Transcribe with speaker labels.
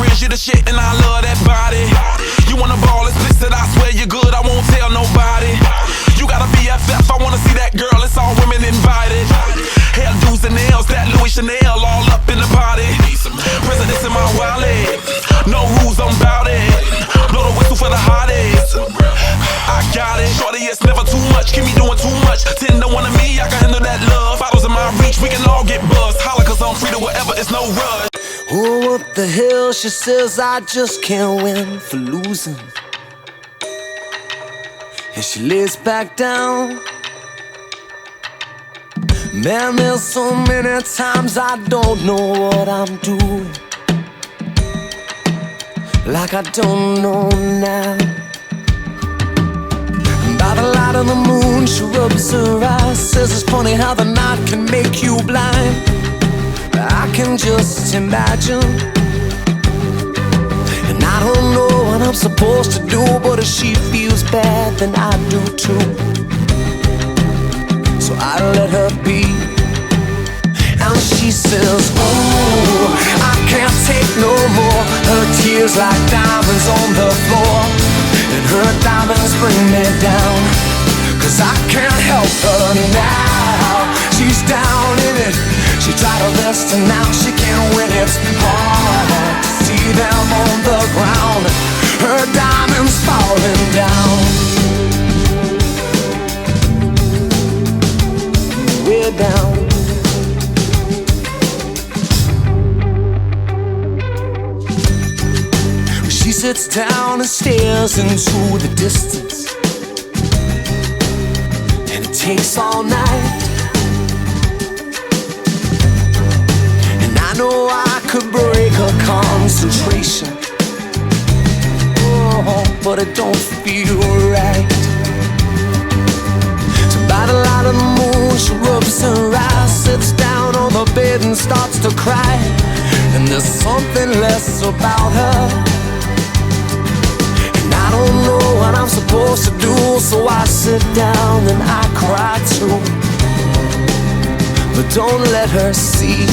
Speaker 1: friends, you the shit and I love that body. You wanna ball, explicit, I swear you're good, I won't tell nobody. You gotta be BFF, I wanna see that girl, it's all women invited. Hairdos and nails, that Louis Chanel, all up in the party. Presidents in my wallet, no rules, I'm bout it. Blow the whistle for the hottest. I got it, shorty, it's never too much, keep me doing too much. 10 to 1 of me, I can handle that love. Bottles in my reach, we can all get buzzed. Holla cause I'm free to whatever, it's no rush.
Speaker 2: Oh, up the hill, she says I just can't win for losing. And she lays back down. Man, there's so many times I don't know what I'm doing. Like I don't know now. By the light of the moon, she rubs her eyes. Says it's funny how the night can make you blind. I can just imagine. And I don't know what I'm supposed to do, but if she feels bad, then I do too. So I let her be. And she says, oh, I can't take no more. Her tears like diamonds on the floor, and her diamonds bring me down. Cause I can't help her now. She's down in it. She tried her best and now she can't win. It's hard to see them on the ground. Her diamonds falling down. We're down. She sits down and stares into the distance, and it takes all night. And I know I could break her concentration, oh, but it don't feel right. So by the light of the moon, she rubs her eyes, sits down on the bed and starts to cry. And there's something less about her. I don't know what I'm supposed to do, so I sit down and I cry too. But don't let her see